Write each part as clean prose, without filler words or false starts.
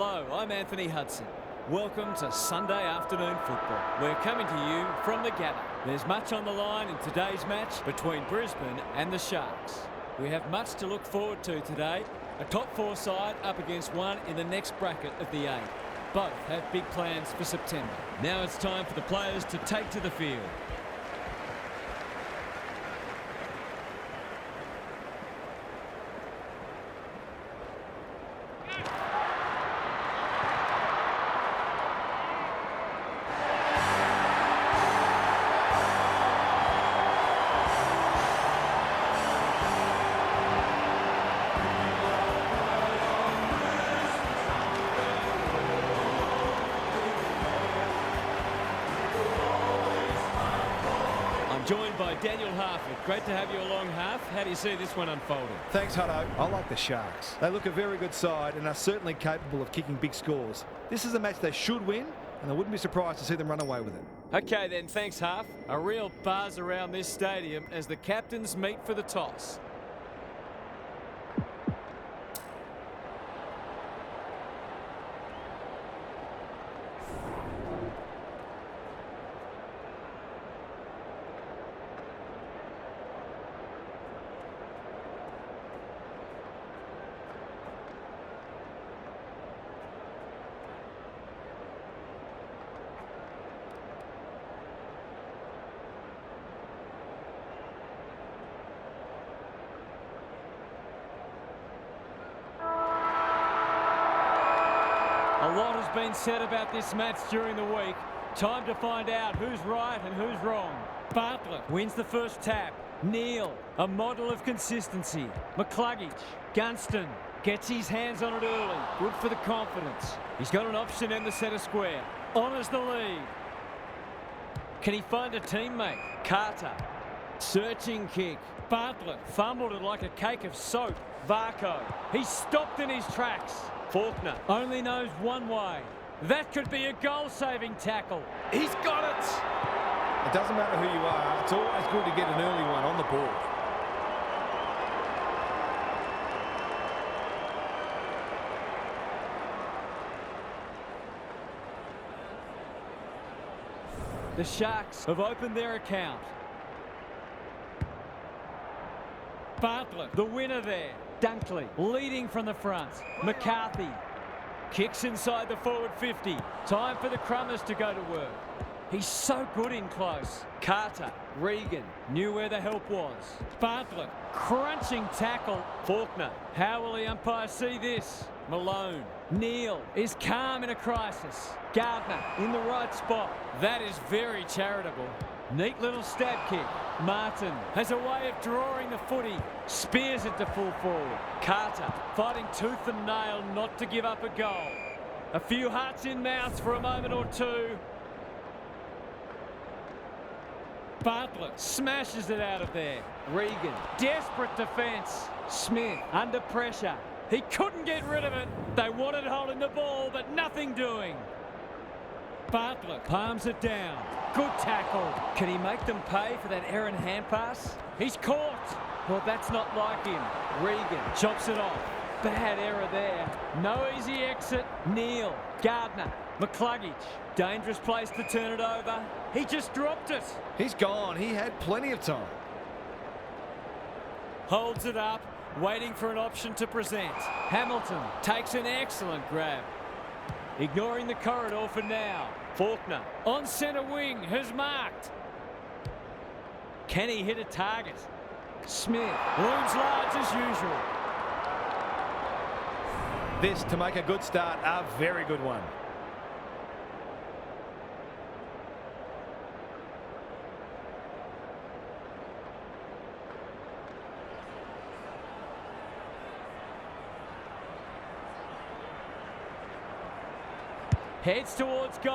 Hello, I'm Anthony Hudson. Welcome to Sunday afternoon football. We're coming to you from the Gather. There's much on the line in today's match between Brisbane and the Sharks. We have much to look forward to today. A top four side up against one in the next bracket of the eight. Both have big plans for September. Now it's time for the players to take to the field. Joined by Daniel Harford. Great to have you along, Harf. How do you see this one unfolding? Thanks, Hutto. I like the Sharks. They look a very good side and are certainly capable of kicking big scores. This is a match they should win, and I wouldn't be surprised to see them run away with it. Okay then, thanks, Harf. A real buzz around this stadium as the captains meet for the toss. A lot has been said about this match during the week. Time to find out who's right and who's wrong. Bartlett wins the first tap. Neal, a model of consistency. McCluggage, Gunston, gets his hands on it early. Good for the confidence. He's got an option in the centre square. Honours the lead. Can he find a teammate? Carter, searching kick. Bartlett fumbled it like a cake of soap. Varco, he's stopped in his tracks. Faulkner only knows one way. That could be a goal-saving tackle. He's got it! It doesn't matter who you are, it's always good to get an early one on the board. The Sharks have opened their account. Bartlett, the winner there. Dunkley leading from the front. McCarthy kicks inside the forward 50. Time for the Crummers to go to work. He's so good in close. Carter, Regan knew where the help was. Bartlett, crunching tackle. Faulkner, how will the umpire see this? Malone, Neal is calm in a crisis. Gardner in the right spot. That is very charitable. Neat little stab kick. Martin has a way of drawing the footy. Spears it to full forward. Carter fighting tooth and nail not to give up a goal. A few hearts in mouths for a moment or two. Bartlett smashes it out of there. Regan, desperate defence. Smith under pressure. He couldn't get rid of it. They wanted holding the ball, but nothing doing. Bartlett palms it down. Good tackle. Can he make them pay for that errant hand pass? He's caught. Well, that's not like him. Regan chops it off. Bad error there. No easy exit. Neal, Gardner, McCluggage. Dangerous place to turn it over. He just dropped it. He's gone. He had plenty of time. Holds it up, waiting for an option to present. Hamilton takes an excellent grab. Ignoring the corridor for now. Faulkner on centre wing has marked. Can he hit a target? Smith looms large as usual. This, to make a good start, a very good one. Heads towards goal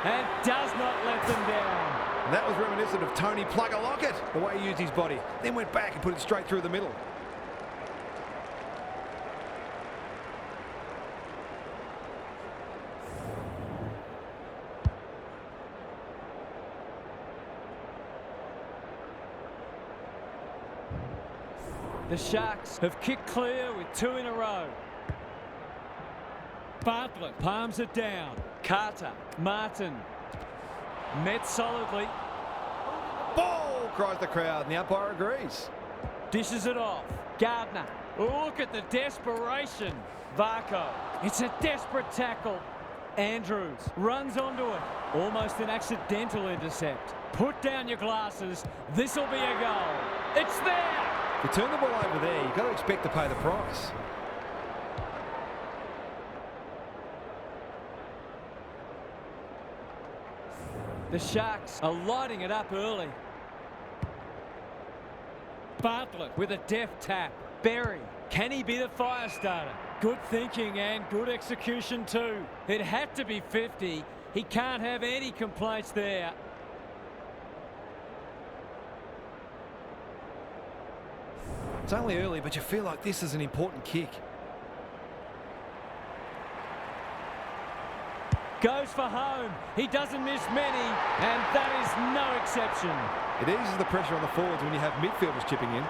and does not let them down. And that was reminiscent of Tony Plugger Lockett, the way he used his body. Then went back and put it straight through the middle. The Sharks have kicked clear with two in a row. Bartlett palms it down. Carter. Martin. Met solidly. Ball, cries the crowd, and the umpire agrees. Dishes it off. Gardner. Look at the desperation. Varco. It's a desperate tackle. Andrews runs onto it. Almost an accidental intercept. Put down your glasses. This'll be a goal. It's there. If you turn the ball over there, you've got to expect to pay the price. The Sharks are lighting it up early. Bartlett with a deft tap. Berry. Can he be the fire starter? Good thinking and good execution too. It had to be 50. He can't have any complaints there. It's only early, but you feel like this is an important kick. Goes for home. He doesn't miss many, and that is no exception. It eases the pressure on the forwards when you have midfielders chipping in.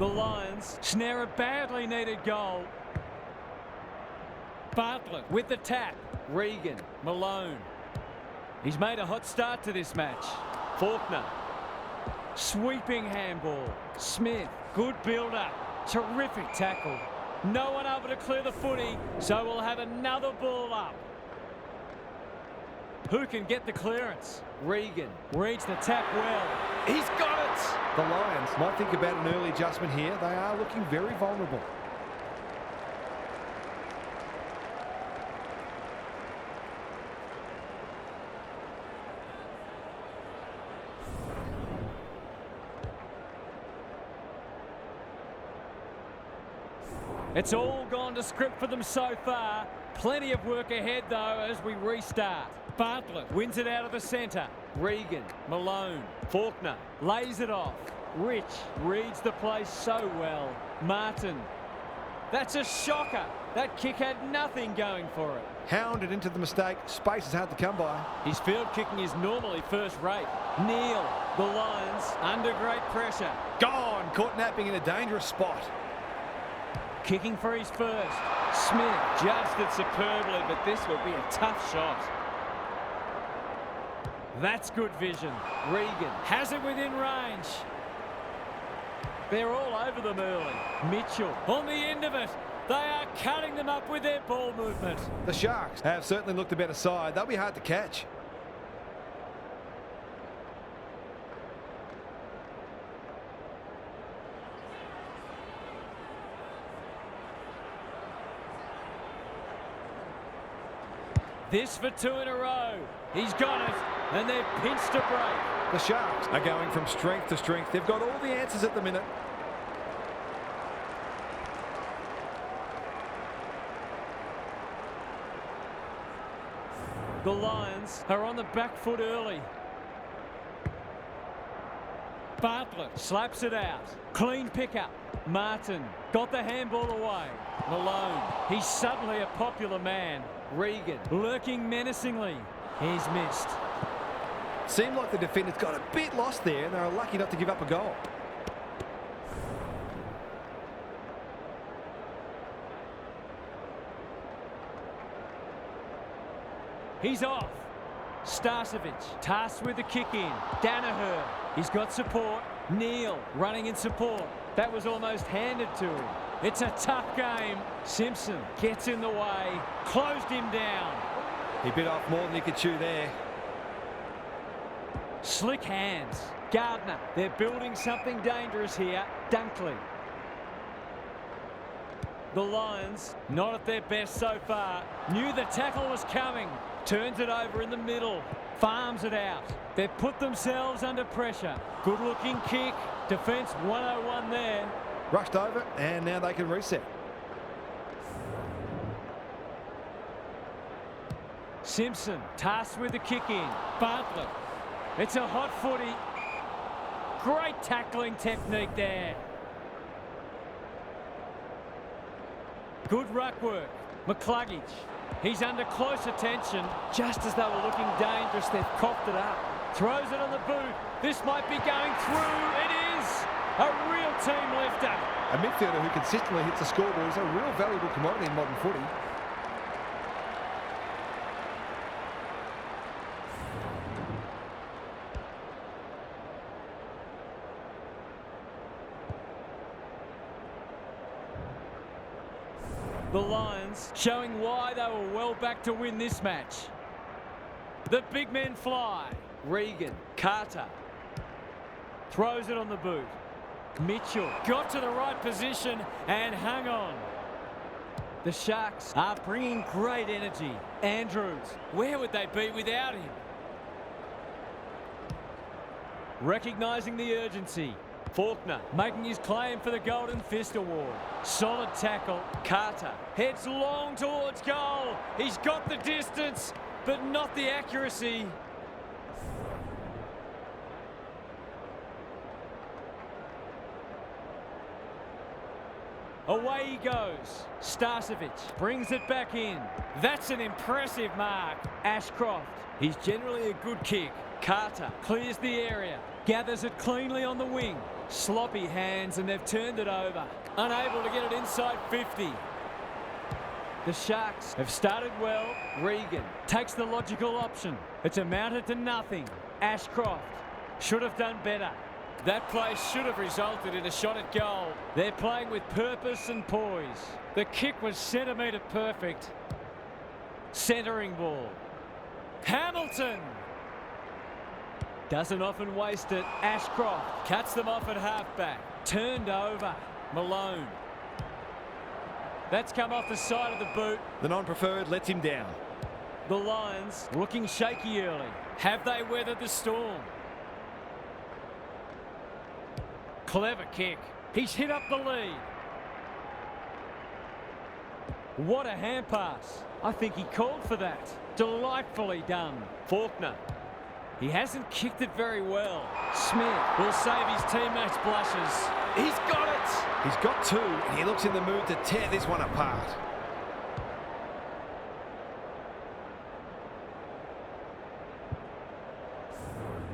The Lions snare a badly needed goal. Bartlett with the tap. Regan. Malone. He's made a hot start to this match. Faulkner. Sweeping handball. Smith. Good build-up. Terrific tackle. No one able to clear the footy, so we'll have another ball up. Who can get the clearance? Regan. Reads the tap well. He's got it! The Lions might think about an early adjustment here. They are looking very vulnerable. It's all gone to script for them so far. Plenty of work ahead, though, as we restart. Bartlett wins it out of the centre. Regan. Malone. Faulkner lays it off. Rich reads the play so well. Martin. That's a shocker. That kick had nothing going for it. Hounded into the mistake. Space is hard to come by. His field kicking is normally first rate. Neal. The Lions under great pressure. Gone. Caught napping in a dangerous spot. Kicking for his first. Smith judged it superbly, but this will be a tough shot. That's good vision. Regan has it within range. They're all over them early. Mitchell on the end of it. They are cutting them up with their ball movement. The Sharks have certainly looked a better side. They'll be hard to catch. This for two in a row. He's got it, and they've pinched a break. The Sharks are going from strength to strength. They've got all the answers at the minute. The Lions are on the back foot early. Bartlett slaps it out. Clean pickup. Martin got the handball away. Malone. He's suddenly a popular man. Regan lurking menacingly. He's missed. Seemed like the defenders got a bit lost there and they were lucky not to give up a goal. He's off. Starcevic tasked with the kick in. Danaher. He's got support. Neal running in support. That was almost handed to him. It's a tough game. Simpson gets in the way. Closed him down. He bit off more than he could chew there. Slick hands. Gardner. They're building something dangerous here. Dunkley. The Lions, not at their best so far. Knew the tackle was coming. Turns it over in the middle. Farms it out. They've put themselves under pressure. Good looking kick. Defence 101 there. Rushed over and now they can reset. Simpson tasked with the kick in. Bartlett. It's a hot footy. Great tackling technique there. Good ruck work. McCluggage. He's under close attention. Just as they were looking dangerous, they've coughed it up. Throws it on the boot. This might be going through. It is a real team lifter. A midfielder who consistently hits the scoreboard is a real valuable commodity in modern footy. The Lions showing why they were well back to win this match. The big men fly. Regan, Carter. Throws it on the boot. Mitchell got to the right position and hung on. The Sharks are bringing great energy. Andrews, where would they be without him? Recognising the urgency. Faulkner making his claim for the Golden Fist Award. Solid tackle. Carter heads long towards goal. He's got the distance, but not the accuracy. Away he goes. Starcevic brings it back in. That's an impressive mark. Ashcroft. He's generally a good kick. Carter clears the area. Gathers it cleanly on the wing. Sloppy hands and they've turned it over. Unable to get it inside 50. The Sharks have started well. Regan takes the logical option. It's amounted to nothing. Ashcroft should have done better. That play should have resulted in a shot at goal. They're playing with purpose and poise. The kick was centimetre perfect. Centering ball. Hamilton! Doesn't often waste it. Ashcroft cuts them off at halfback. Turned over. Malone. That's come off the side of the boot. The non-preferred lets him down. The Lions looking shaky early. Have they weathered the storm? Clever kick. He's hit up the lead. What a hand pass. I think he called for that. Delightfully done. Faulkner. He hasn't kicked it very well. Smith will save his teammates' blushes. He's got it! He's got two, and he looks in the mood to tear this one apart.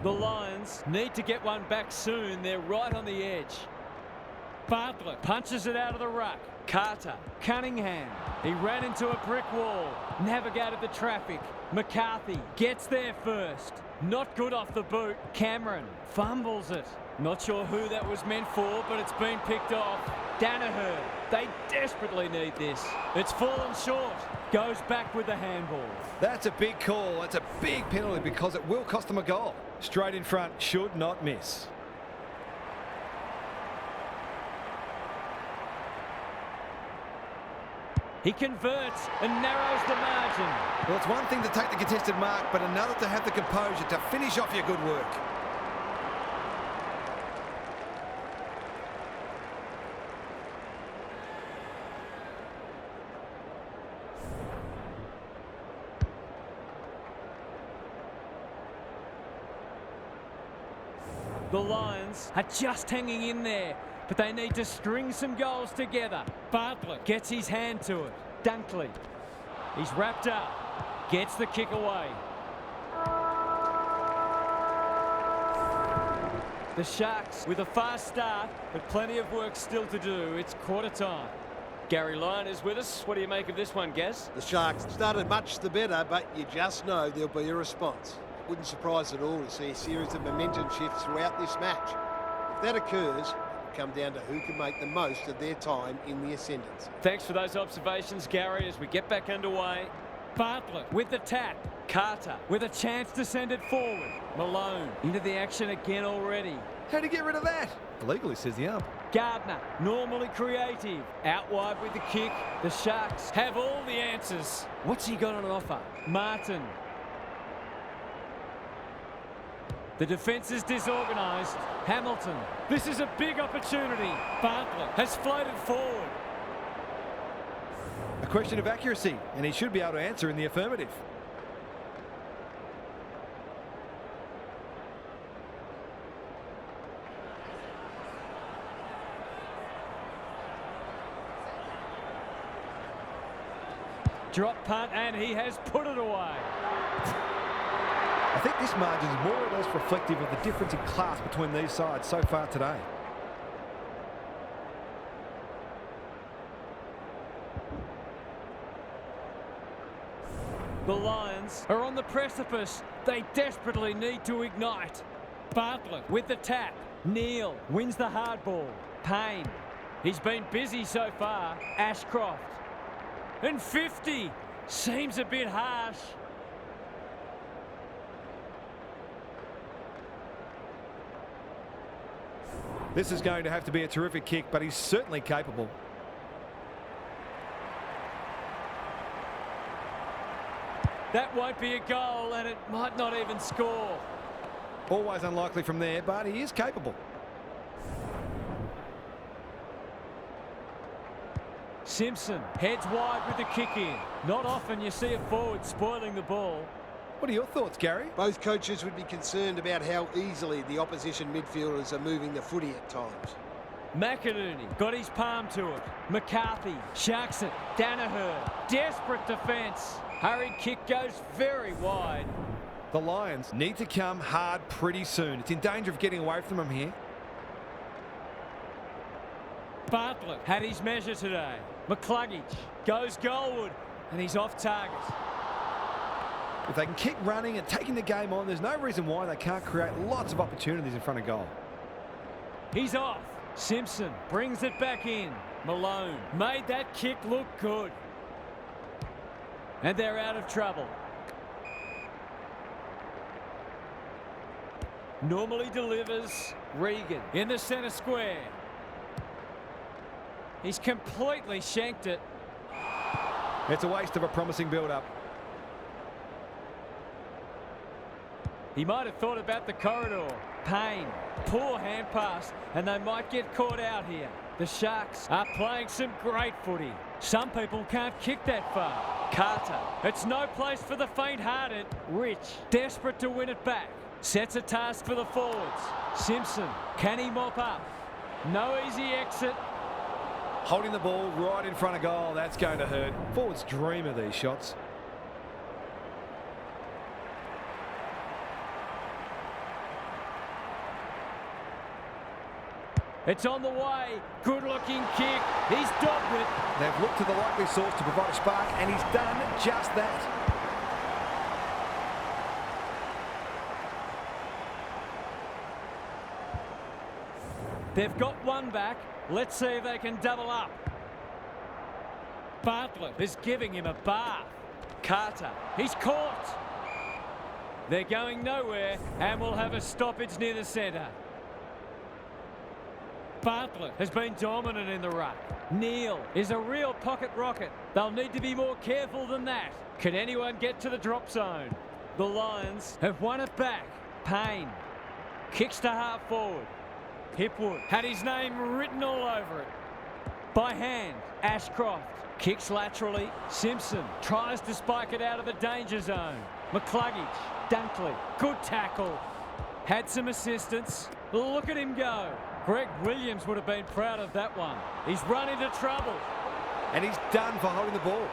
The Lions need to get one back soon. They're right on the edge. Bartlett punches it out of the ruck. Carter. Cunningham. He ran into a brick wall. Navigated the traffic. McCarthy gets there first. Not good off the boot. Cameron fumbles it. Not sure who that was meant for, but it's been picked off. Danaher. They desperately need this. It's fallen short. Goes back with the handball. That's a big call. That's a big penalty because it will cost them a goal. Straight in front, should not miss. He converts and narrows the margin. Well, it's one thing to take the contested mark, but another to have the composure to finish off your good work. The Lions are just hanging in there, but they need to string some goals together. Bartlett gets his hand to it. Dunkley. He's wrapped up. Gets the kick away. The Sharks with a fast start, but plenty of work still to do. It's quarter time. Gary Lyon is with us. What do you make of this one, Gaz? The Sharks started much the better, but you just know there'll be a response. Wouldn't surprise at all to see a series of momentum shifts throughout this match. If that occurs, it'll come down to who can make the most of their time in the ascendancy. Thanks for those observations, Gary, as we get back underway. Bartlett with the tap. Carter with a chance to send it forward. Malone into the action again already. How'd he get rid of that? Legally, says the ump. Gardner, normally creative. Out wide with the kick. The Sharks have all the answers. What's he got on offer? Martin. The defence is disorganised. Hamilton. This is a big opportunity. Bartlett has floated forward. A question of accuracy, and he should be able to answer in the affirmative. Drop punt, and he has put it away. I think this margin is more or less reflective of the difference in class between these sides so far today. The Lions are on the precipice. They desperately need to ignite. Bartlett with the tap. Neal wins the hard ball. Payne. He's been busy so far. Ashcroft. And 50. Seems a bit harsh. This is going to have to be a terrific kick, but he's certainly capable. That won't be a goal, and it might not even score. Always unlikely from there, but he is capable. Simpson heads wide with the kick in. Not often you see a forward spoiling the ball. What are your thoughts, Gary? Both coaches would be concerned about how easily the opposition midfielders are moving the footy at times. McInerney got his palm to it. McCarthy sharks it. Danaher, desperate defence. Hurried kick goes very wide. The Lions need to come hard pretty soon. It's in danger of getting away from them here. Bartlett had his measure today. McCluggage goes goalward, and he's off target. If they can keep running and taking the game on, there's no reason why they can't create lots of opportunities in front of goal. He's off. Simpson brings it back in. Malone made that kick look good. And they're out of trouble. Normally delivers. Regan in the centre square. He's completely shanked it. It's a waste of a promising build-up. He might have thought about the corridor. Payne, poor hand pass, and they might get caught out here. The Sharks are playing some great footy. Some people can't kick that far. Carter, it's no place for the faint-hearted. Rich, desperate to win it back. Sets a task for the forwards. Simpson, can he mop up? No easy exit. Holding the ball right in front of goal, that's going to hurt. Forwards dream of these shots. It's on the way. Good-looking kick. He's dogged it. They've looked to the likely source to provide a spark, and he's done just that. They've got one back. Let's see if they can double up. Bartlett is giving him a bath. Carter, he's caught. They're going nowhere, and we'll have a stoppage near the centre. Bartlett has been dominant in the ruck. Neal is a real pocket rocket. They'll need to be more careful than that. Can anyone get to the drop zone? The Lions have won it back. Payne kicks to half forward. Hipwood had his name written all over it. By hand, Ashcroft kicks laterally. Simpson tries to spike it out of the danger zone. McCluggage, Dunkley, good tackle. Had some assistance. Look at him go. Greg Williams would have been proud of that one. He's run into trouble. And he's done for holding the ball.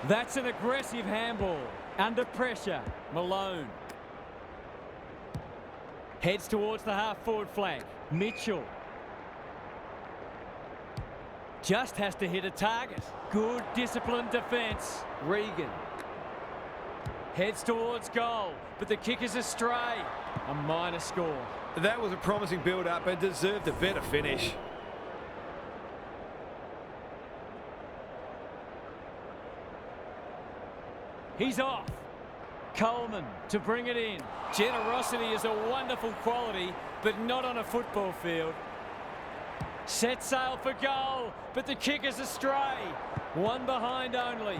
That's an aggressive handball. Under pressure, Malone. Heads towards the half-forward flank. Mitchell. Just has to hit a target. Good disciplined defence. Regan. Heads towards goal, but the kick is astray. A minor score. That was a promising build-up and deserved a better finish. He's off. Coleman to bring it in. Generosity is a wonderful quality, but not on a football field. Set sail for goal, but the kick is astray. One behind only.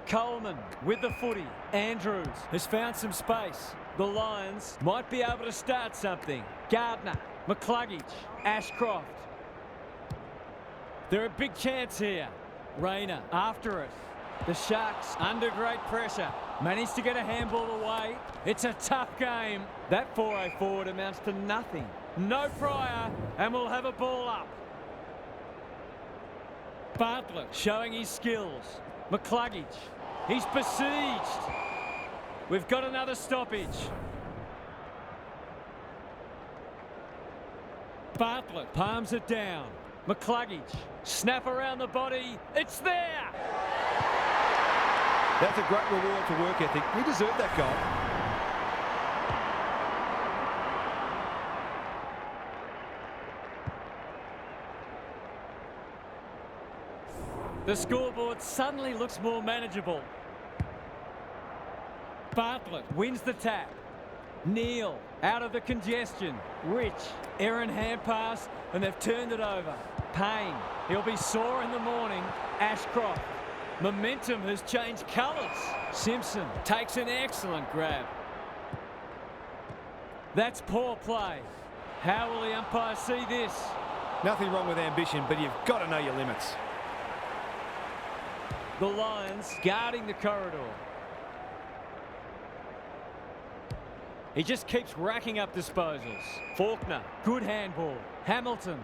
Coleman with the footy. Andrews has found some space. The Lions might be able to start something. Gardner, McCluggage, Ashcroft. They're a big chance here. Rayner after it. The Sharks under great pressure. Managed to get a handball away. It's a tough game. That 4-0 forward amounts to nothing. No prior, and we'll have a ball up. Bartlett showing his skills. McCluggage, he's besieged. We've got another stoppage. Bartlett palms it down. McCluggage, snap around the body. It's there! That's a great reward for work ethic. He deserved that goal. The scoreboard suddenly looks more manageable. Bartlett wins the tap. Neal out of the congestion. Rich, errant hand pass, and they've turned it over. Payne, he'll be sore in the morning. Ashcroft, momentum has changed colours. Simpson takes an excellent grab. That's poor play. How will the umpire see this? Nothing wrong with ambition, but you've got to know your limits. The Lions guarding the corridor. He just keeps racking up disposals. Faulkner, good handball. Hamilton.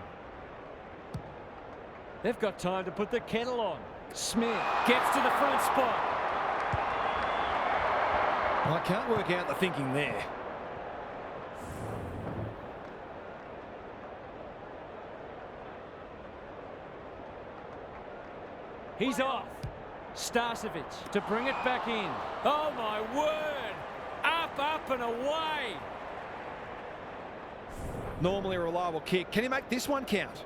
They've got time to put the kettle on. Smith gets to the front spot. Well, I can't work out the thinking there. He's off. Starcevic to bring it back in. Oh my word! Up and away! Normally a reliable kick. Can he make this one count?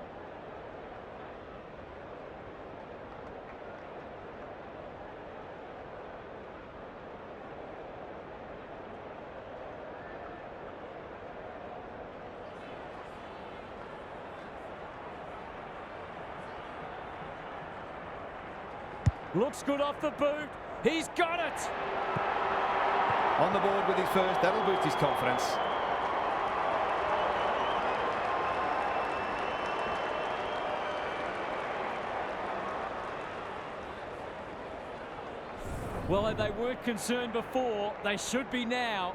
Looks good off the boot. He's got it! On the board with his first. That'll boost his confidence. Well, if they weren't concerned before, they should be now.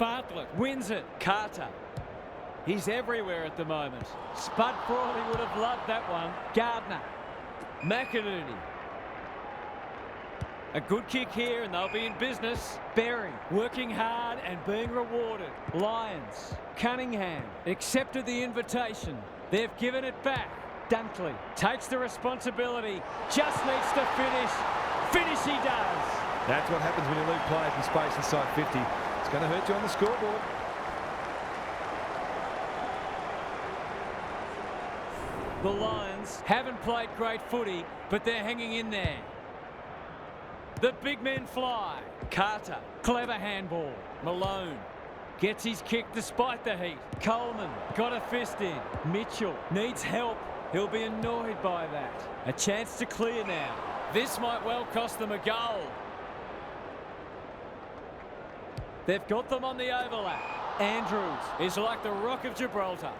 Bartlett wins it. Carter. He's everywhere at the moment. Spud Frawley would have loved that one. Gardner. McInerney. A good kick here and they'll be in business. Berry working hard and being rewarded. Lions. Cunningham accepted the invitation. They've given it back. Dunkley takes the responsibility. Just needs to finish. Finish he does. That's what happens when you leave players in space inside 50. It's going to hurt you on the scoreboard. The Lions haven't played great footy, but they're hanging in there. The big men fly. Carter, clever handball. Malone gets his kick despite the heat. Coleman got a fist in. Mitchell needs help. He'll be annoyed by that. A chance to clear now. This might well cost them a goal. They've got them on the overlap. Andrews is like the Rock of Gibraltar.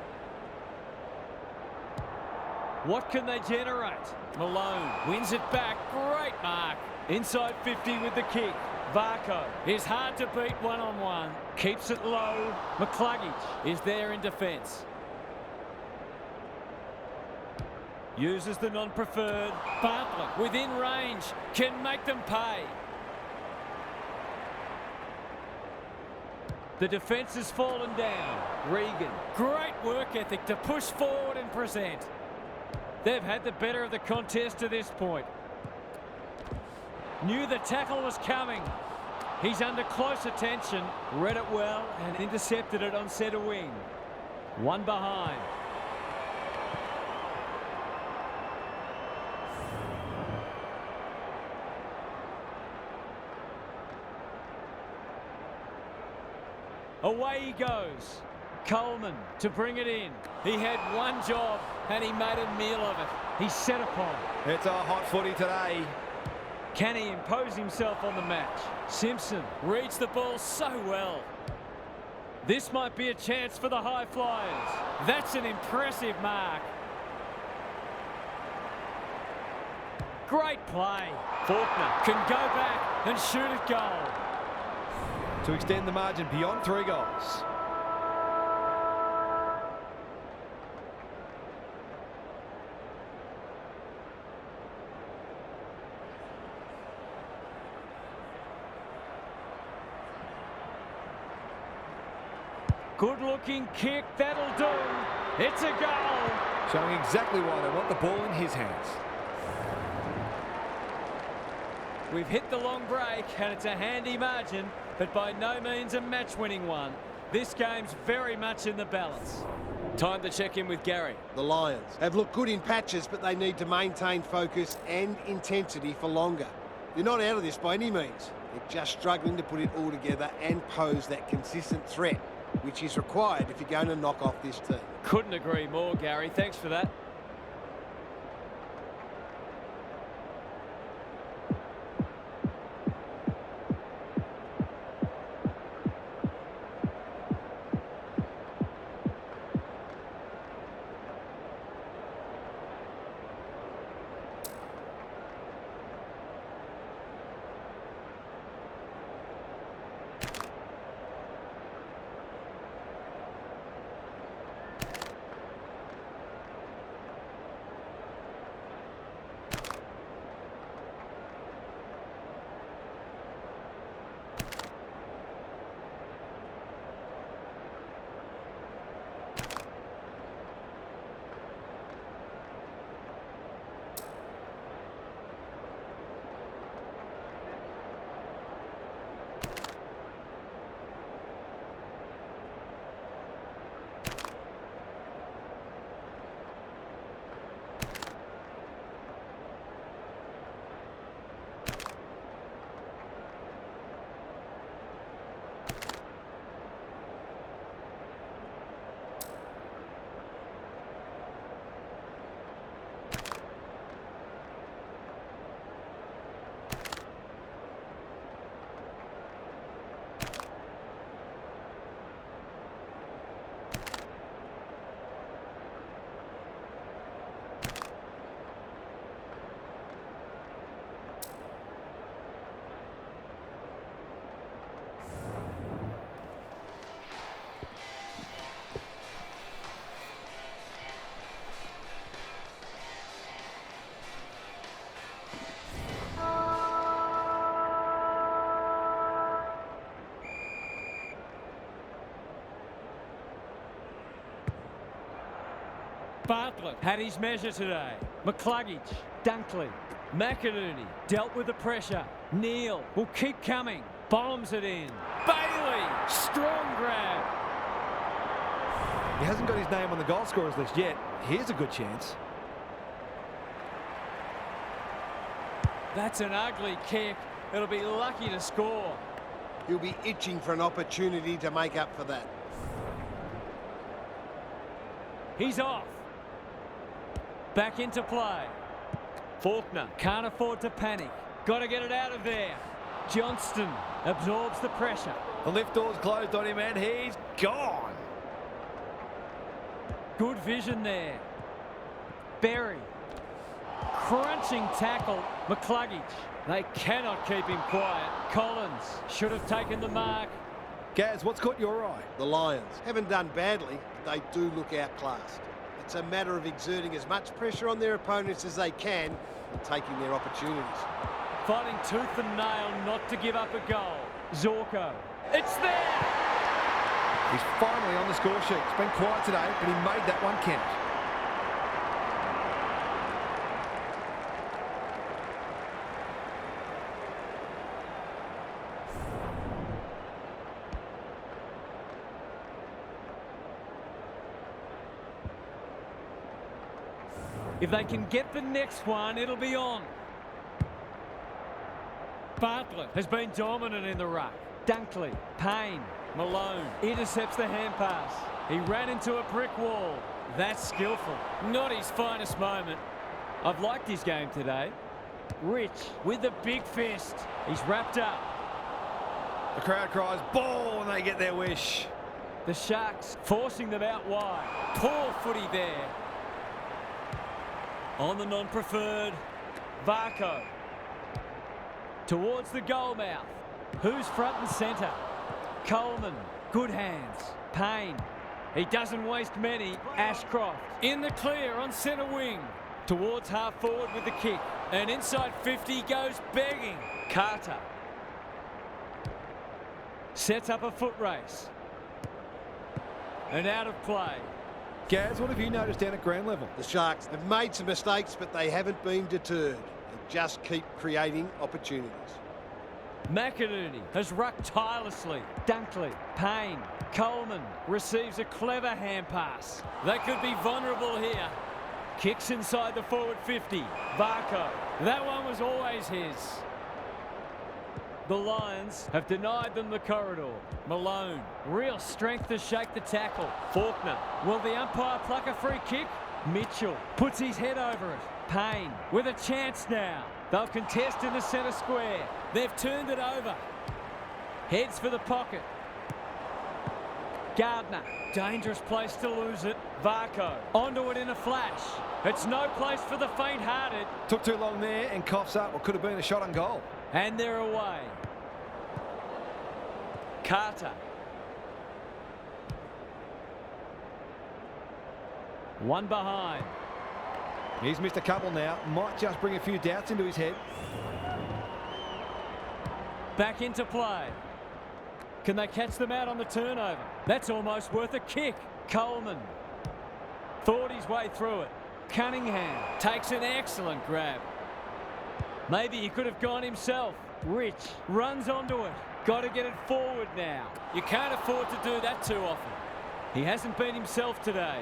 What can they generate? Malone wins it back. Great mark. Inside 50 with the kick. Varco is hard to beat one-on-one. Keeps it low. McCluggage is there in defence. Uses the non-preferred. Bartlett within range. Can make them pay. The defence has fallen down. Regan. Great work ethic to push forward and present. They've had the better of the contest to this point. Knew the tackle was coming. He's under close attention. Read it well and intercepted it on centre wing. One behind. Away he goes. Coleman to bring it in. He had one job and he made a meal of it. He's set upon. It's a hot footy today. Can he impose himself on the match? Simpson reads the ball so well. This might be a chance for the high flyers. That's an impressive mark. Great play. Faulkner can go back and shoot at goal. To extend the margin beyond 3 goals. Good-looking kick, that'll do. It's a goal. Showing exactly why they want the ball in his hands. We've hit the long break, and it's a handy margin, but by no means a match-winning one. This game's very much in the balance. Time to check in with Gary. The Lions have looked good in patches, but they need to maintain focus and intensity for longer. They're not out of this by any means. They're just struggling to put it all together and pose that consistent threat, which is required if you're going to knock off this team. Couldn't agree more, Gary. Thanks for that. Bartlett had his measure today. McCluggage, Dunkley, McInerney dealt with the pressure. Neal will keep coming. Bombs it in. Bailey, strong grab. He hasn't got his name on the goal scorers list yet. Here's a good chance. That's an ugly kick. It'll be lucky to score. He'll be itching for an opportunity to make up for that. He's off. Back into play. Faulkner can't afford to panic. Got to get it out of there. Johnston absorbs the pressure. The lift door's closed on him and he's gone. Good vision there. Berry. Crunching tackle. McCluggage. They cannot keep him quiet. Collins should have taken the mark. Gaz, what's caught your eye? The Lions haven't done badly, but they do look outclassed. It's a matter of exerting as much pressure on their opponents as they can and taking their opportunities. Fighting tooth and nail not to give up a goal. Zorko. It's there! He's finally on the score sheet. It's been quiet today, but he made that one count. If they can get the next one, it'll be on. Bartlett has been dominant in the ruck. Dunkley, Payne, Malone intercepts the hand pass. He ran into a brick wall. That's skillful. Not his finest moment. I've liked his game today. Rich with the big fist. He's wrapped up. The crowd cries ball and they get their wish. The Sharks forcing them out wide. Poor footy there. On the non-preferred, Varco. Towards the goal mouth. Who's front and centre? Coleman. Good hands. Payne. He doesn't waste many. Ashcroft. In the clear on centre wing. Towards half forward with the kick. And inside 50 goes begging. Carter. Sets up a foot race. and out of play. Gaz, what have you noticed down at ground level? The Sharks have made some mistakes, but they haven't been deterred. They just keep creating opportunities. McInerney has rucked tirelessly. Dunkley, Payne, Coleman receives a clever hand pass. They could be vulnerable here. Kicks inside the forward 50. Varco. That one was always his. The Lions have denied them the corridor. Malone, real strength to shake the tackle. Faulkner, will the umpire pluck a free kick? Mitchell puts his head over it. Payne with a chance now. They'll contest in the centre square. They've turned it over. Heads for the pocket. Gardner, dangerous place to lose it. Varco, onto it in a flash. It's no place for the faint-hearted. Took too long there and coughs up what could have been a shot on goal. And they're away. Carter. One behind. He's missed a couple now. Might just bring a few doubts into his head. Back into play. Can they catch them out on the turnover? That's almost worth a kick. Coleman thought his way through it. Cunningham takes an excellent grab. Maybe he could have gone himself. Rich runs onto it. Got to get it forward now. You can't afford to do that too often. He hasn't been himself today.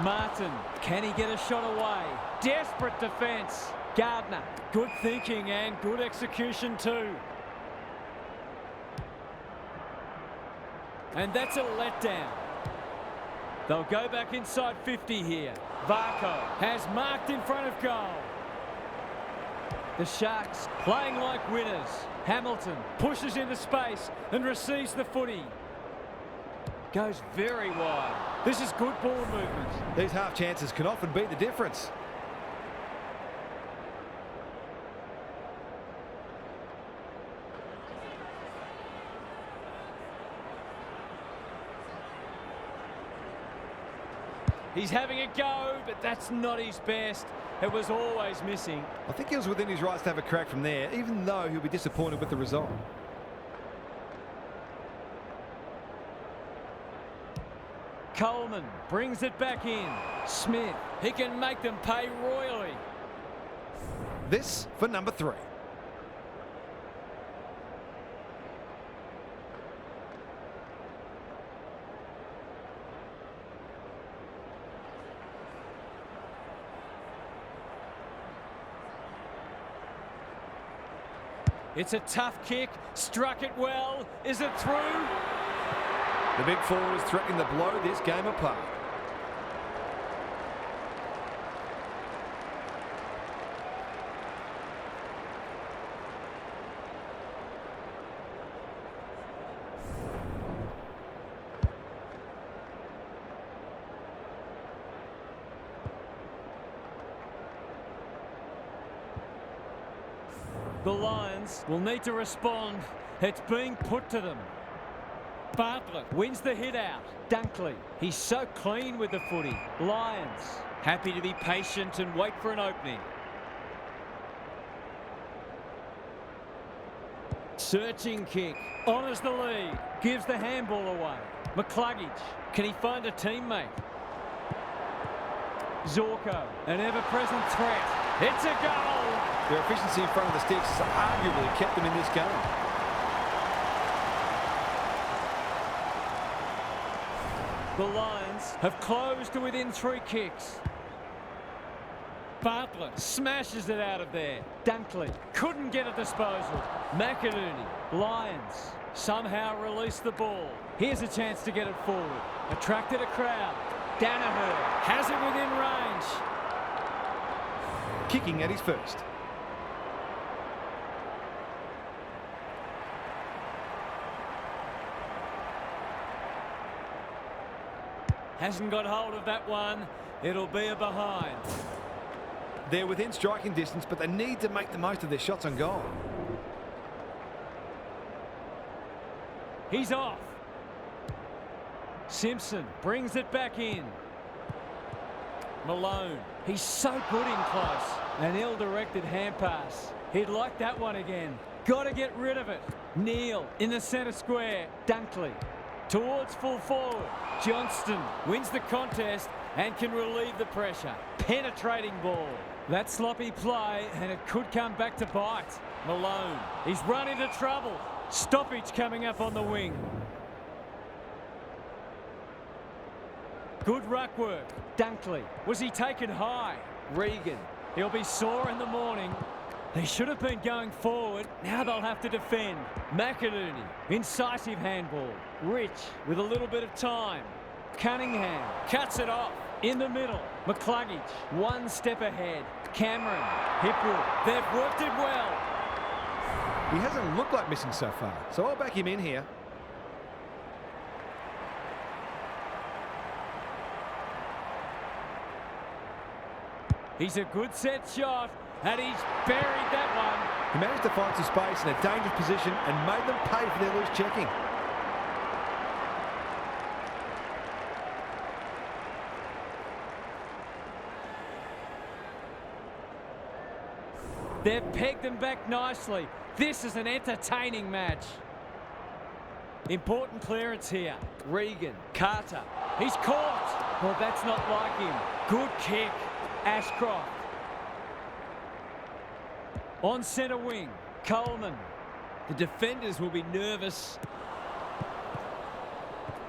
Martin, can he get a shot away? Desperate defence. Gardner, good thinking and good execution too. And that's a letdown. They'll go back inside 50 here. Varco has marked in front of goal. The Sharks playing like winners. Hamilton pushes into space and receives the footy. Goes very wide. This is good ball movement. These half chances can often be the difference. He's having a go, but that's not his best. It was always missing. I think he was within his rights to have a crack from there, even though he'll be disappointed with the result. Coleman brings it back in. Smith, he can make them pay royally. This for number 3. It's a tough kick. Struck it well. Is it through? The big forward is threatening to blow this game apart. The Lions will need to respond. It's being put to them. Bartlett wins the hit out. Dunkley, he's so clean with the footy. Lions, happy to be patient and wait for an opening. Searching kick, honours the lead, gives the handball away. McCluggage, can he find a teammate? Zorko, an ever-present threat. It's a goal! Their efficiency in front of the sticks has arguably kept them in this game. The Lions have closed to within 3 kicks. Bartlett smashes it out of there. Dunkley couldn't get a disposal. McInerney, Lions somehow release the ball. Here's a chance to get it forward. Attracted a crowd. Danaher has it within range. Kicking at his first. Hasn't got hold of that one. It'll be a behind. They're within striking distance, but they need to make the most of their shots on goal. He's off. Simpson brings it back in. Malone, he's so good in close. An ill-directed hand pass. He'd like that one again. Got to get rid of it. Neal in the centre square. Dunkley Towards full forward. Johnston wins the contest and can relieve the pressure. Penetrating ball. That sloppy play, and it could come back to bite. Malone, he's run into trouble. Stoppage coming up on the wing. Good ruck work. Dunkley, was he taken high? Regan, he'll be sore in the morning. They should have been going forward. Now they'll have to defend. McInerney, incisive handball. Rich with a little bit of time. Cunningham cuts it off. In the middle, McCluggage, one step ahead. Cameron, Hipwood, they've worked it well. He hasn't looked like missing so far, so I'll back him in here. He's a good set shot, and he's buried that one. He managed to find some space in a dangerous position and made them pay for their loose checking. They've pegged them back nicely. This is an entertaining match. Important clearance here. Regan, Carter, he's caught. Well, that's not like him. Good kick. Ashcroft. On centre wing, Coleman. The defenders will be nervous.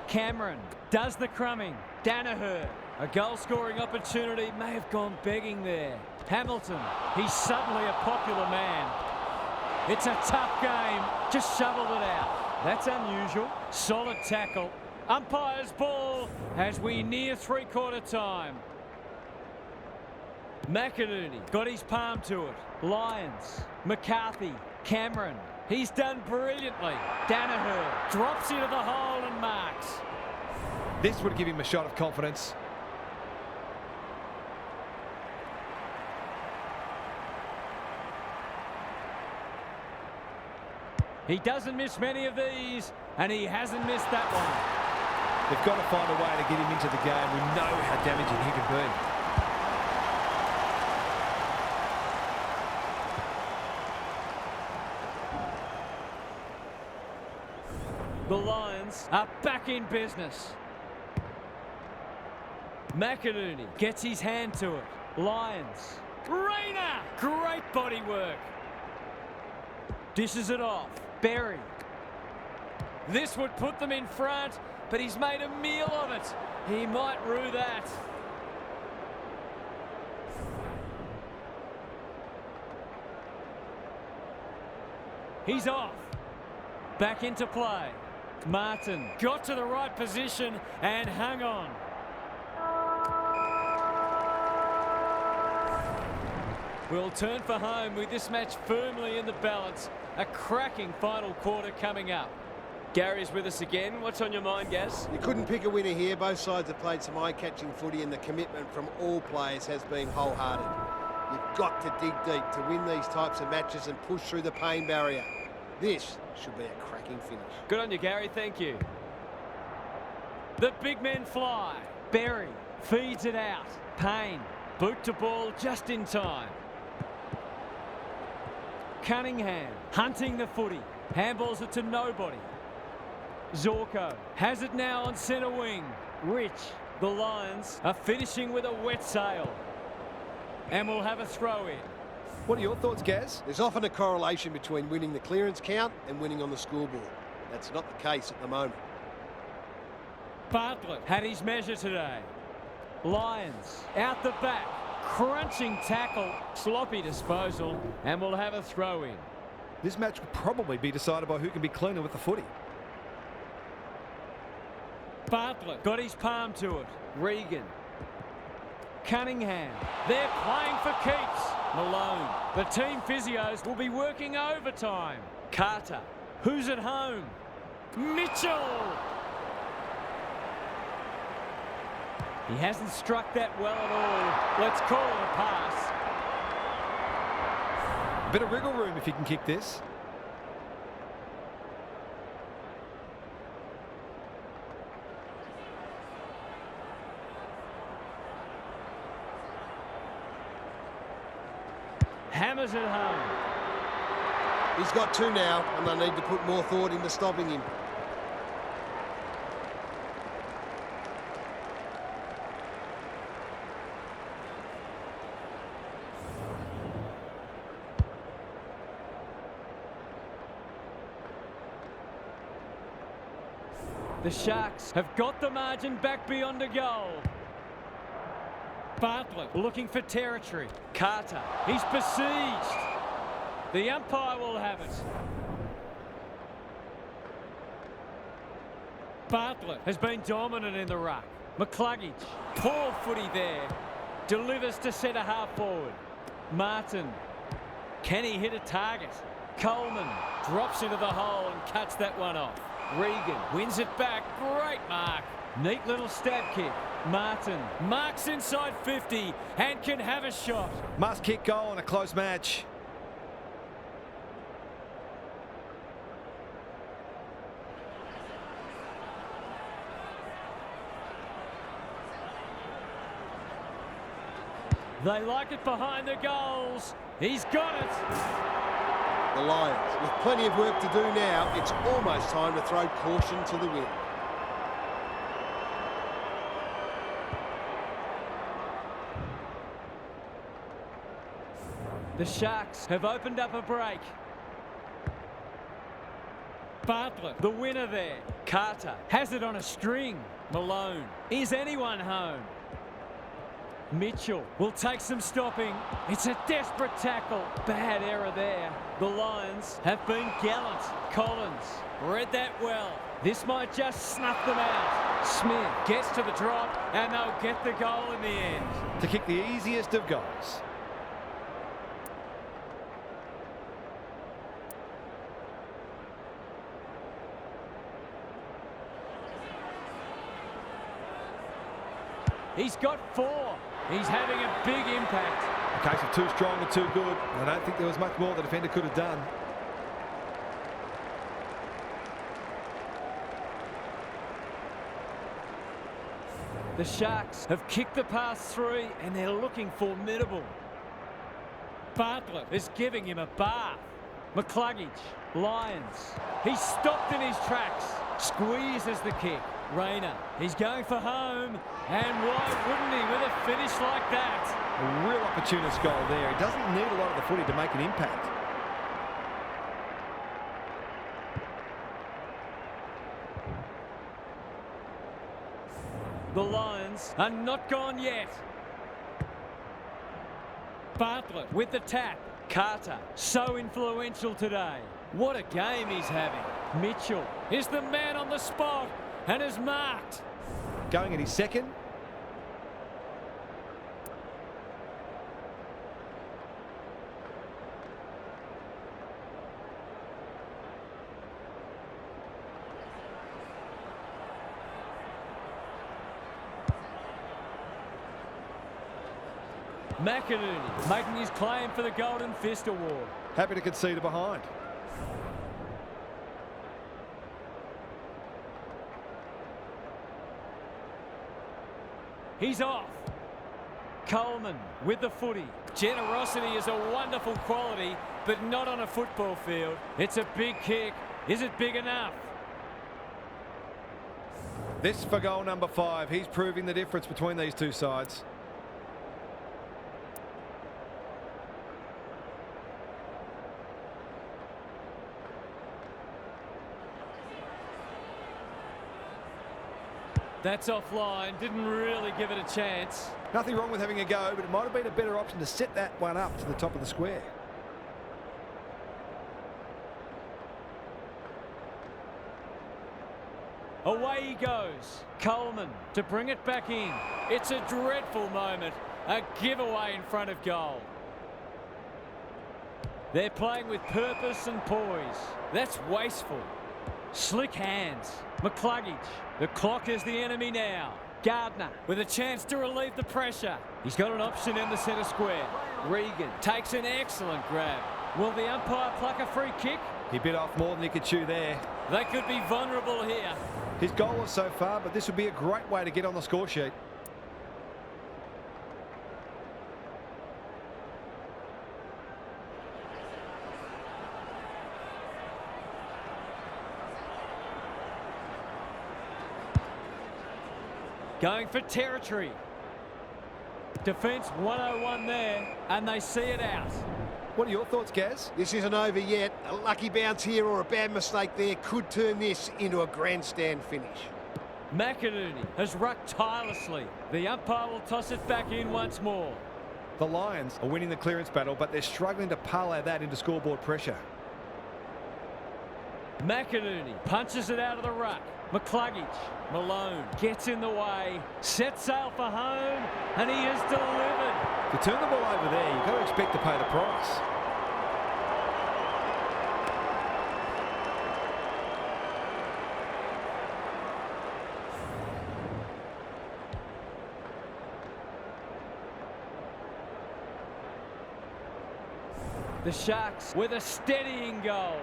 Cameron does the crumbing. Danaher. A goal-scoring opportunity may have gone begging there. Hamilton, he's suddenly a popular man. It's a tough game. Just shoveled it out. That's unusual. Solid tackle. Umpire's ball as we near three-quarter time. McInerney got his palm to it. Lyons, McCarthy, Cameron. He's done brilliantly. Danaher drops into the hole and marks. This would give him a shot of confidence. He doesn't miss many of these, and he hasn't missed that one. They've got to find a way to get him into the game. We know how damaging he can be. The Lions are back in business. McInerney gets his hand to it. Lions. Rayner! Great body work. Dishes it off. Berry. This would put them in front, but he's made a meal of it. He might rue that. He's off. Back into play. Martin got to the right position and hung on. We'll turn for home with this match firmly in the balance. A cracking final quarter coming up. Gary's with us again. What's on your mind, Gaz? You couldn't pick a winner here. Both sides have played some eye-catching footy, and the commitment from all players has been wholehearted. You've got to dig deep to win these types of matches and push through the pain barrier. This should be a cracking finish. Good on you, Gary. Thank you. The big men fly. Berry feeds it out. Payne, boot to ball just in time. Cunningham hunting the footy. Handballs it to nobody. Zorko has it now on centre wing. Rich, the Lions are finishing with a wet sail. And we'll have a throw in. What are your thoughts, Gaz? There's often a correlation between winning the clearance count and winning on the scoreboard. That's not the case at the moment. Bartlett had his measure today. Lions out the back. Crunching tackle, sloppy disposal, and we'll have a throw in. This match will probably be decided by who can be cleaner with the footy. Bartlett got his palm to it. Regan. Cunningham. They're playing for keeps. Malone. The team physios will be working overtime. Carter. Who's at home? Mitchell. He hasn't struck that well at all. Let's call it a pass. A bit of wriggle room if he can kick this. Hammers it home. He's got two now, and they need to put more thought into stopping him. The Sharks have got the margin back beyond a goal. Bartlett looking for territory. Carter, he's besieged. The umpire will have it. Bartlett has been dominant in the ruck. McCluggage, poor footy there. Delivers to centre half forward. Martin, can he hit a target? Coleman drops into the hole and cuts that one off. Regan wins it back. Great mark. Neat little stab kick. Martin marks inside 50 and can have a shot. Must kick goal in a close match. They like it behind the goals. He's got it. The Lions, with plenty of work to do now, it's almost time to throw caution to the wind. The Sharks have opened up a break. Bartlett, the winner there. Carter has it on a string. Malone, is anyone home? Mitchell will take some stopping. It's a desperate tackle. Bad error there. The Lions have been gallant. Collins read that well. This might just snuff them out. Smith gets to the drop and they'll get the goal in the end. To kick the easiest of goals. He's got 4. He's having a big impact. A case of too strong and too good. I don't think there was much more the defender could have done. The Sharks have kicked the pass through and they're looking formidable. Bartlett is giving him a bath. McCluggage, Lions. He's stopped in his tracks. Squeezes the kick. Rayner, he's going for home. And why wouldn't he with a finish like that? A real opportunist goal there. He doesn't need a lot of the footy to make an impact. The Lions are not gone yet. Bartlett with the tap. Carter, so influential today. What a game he's having. Mitchell is the man on the spot and is marked. Going at his second. McInerney making his claim for the Golden Fist Award. Happy to concede a behind. He's off. Coleman with the footy. Generosity is a wonderful quality, but not on a football field. It's a big kick. Is it big enough? This for goal number 5. He's proving the difference between these two sides. That's offline. Didn't really give it a chance. Nothing wrong with having a go, but it might have been a better option to set that one up to the top of the square. Away he goes. Coleman to bring it back in. It's a dreadful moment. A giveaway in front of goal. They're playing with purpose and poise. That's wasteful. Slick hands. McCluggage. The clock is the enemy now. Gardner with a chance to relieve the pressure. He's got an option in the centre square. Regan takes an excellent grab. Will the umpire pluck a free kick? He bit off more than he could chew there. They could be vulnerable here. His goal was so far, but this would be a great way to get on the score sheet. Going for territory. Defence 101 there, and they see it out. What are your thoughts, Gaz? This isn't over yet. A lucky bounce here or a bad mistake there could turn this into a grandstand finish. McInerney has rucked tirelessly. The umpire will toss it back in once more. The Lions are winning the clearance battle, but they're struggling to parlay that into scoreboard pressure. McInerney punches it out of the ruck. McCluggage. Malone gets in the way, sets sail for home, and he has delivered. To turn the ball over there, you've got to expect to pay the price. The Sharks with a steadying goal.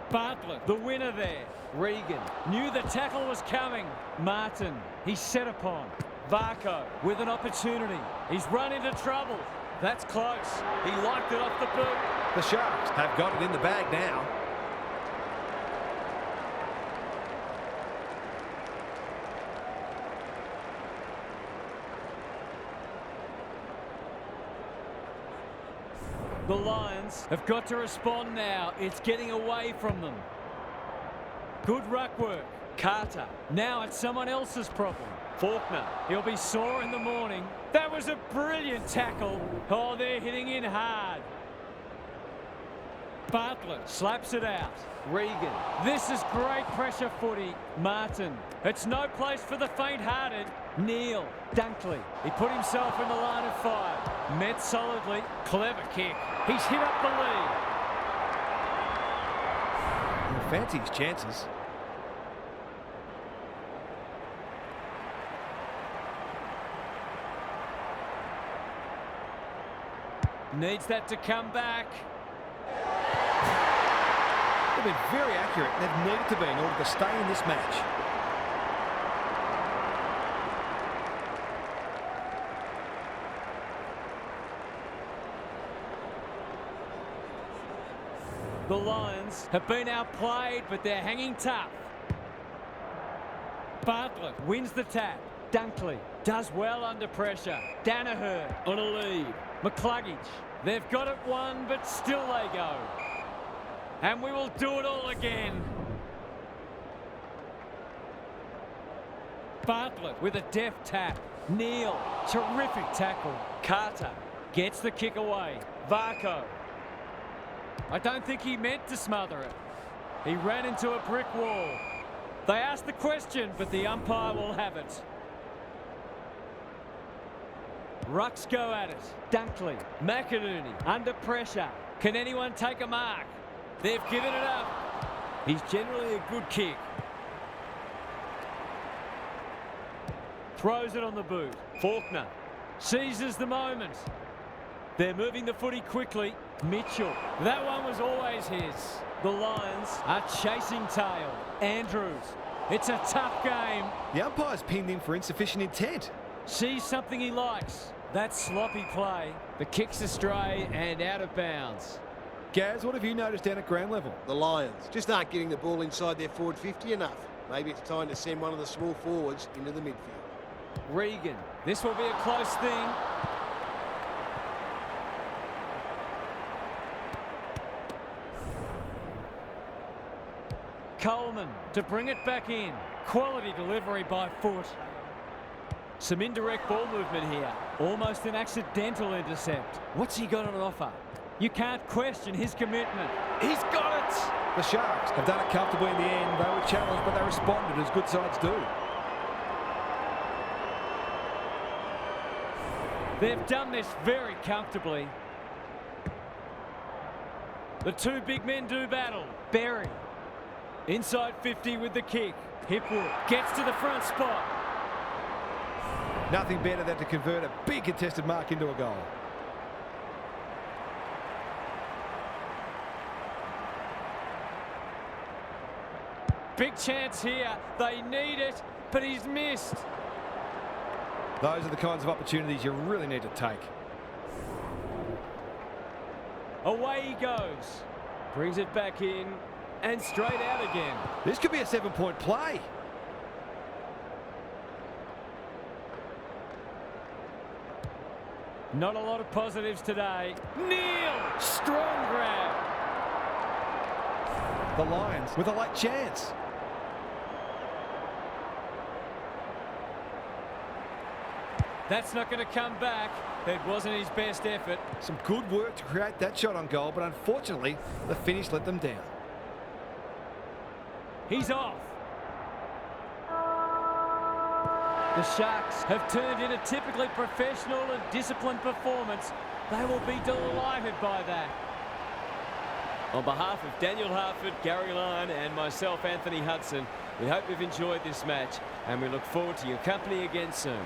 Bartlett, the winner there. Regan knew the tackle was coming. Martin, he's set upon. Varco with an opportunity. He's run into trouble. That's close. He liked it off the boot. The Sharks have got it in the bag now. The Lions have got to respond now. It's getting away from them. Good ruck work. Carter. Now it's someone else's problem. Faulkner. He'll be sore in the morning. That was a brilliant tackle. Oh, they're hitting in hard. Bartlett slaps it out. Regan. This is great pressure footy. Martin. It's no place for the faint-hearted. Neal. Dunkley. He put himself in the line of fire. Met solidly. Clever kick. He's hit up the lead. He'll fancy his chances. Needs that to come back. They've been very accurate. They've needed to be in order to stay in this match. The Lions have been outplayed, but they're hanging tough. Bartlett wins the tap. Dunkley does well under pressure. Danaher on a lead. McCluggage. They've got it won, but still they go. And we will do it all again. Bartlett with a deft tap. Neal, terrific tackle. Carter gets the kick away. Varco. I don't think he meant to smother it. He ran into a brick wall. They asked the question, but the umpire will have it. Rucks go at it. Dunkley, McInerney, under pressure. Can anyone take a mark? They've given it up. He's generally a good kick. Throws it on the boot. Faulkner seizes the moment. They're moving the footy quickly. Mitchell, that one was always his. The Lions are chasing tail. Andrews, it's a tough game. The umpire's pinned in for insufficient intent. Sees something he likes. That sloppy play. The kick's astray and out of bounds. Gaz, what have you noticed down at ground level? The Lions just aren't getting the ball inside their forward 50 enough. Maybe it's time to send one of the small forwards into the midfield. Regan, this will be a close thing. Coleman to bring it back in. Quality delivery by foot. Some indirect ball movement here. Almost an accidental intercept. What's he got on offer? You can't question his commitment. He's got it! The Sharks have done it comfortably in the end. They were challenged, but they responded as good sides do. They've done this very comfortably. The two big men do battle. Berry. Inside 50 with the kick. Hipwood gets to the front spot. Nothing better than to convert a big contested mark into a goal. Big chance here. They need it, but he's missed. Those are the kinds of opportunities you really need to take. Away he goes. Brings it back in and straight out again. This could be a 7-point play. Not a lot of positives today. Neal! Strong grab. The Lions with a late chance. That's not going to come back. It wasn't his best effort. Some good work to create that shot on goal, but unfortunately, the finish let them down. He's off. The Sharks have turned in a typically professional and disciplined performance. They will be delighted by that. On behalf of Daniel Harford, Gary Lyon and myself, Anthony Hudson, we hope you've enjoyed this match and we look forward to your company again soon.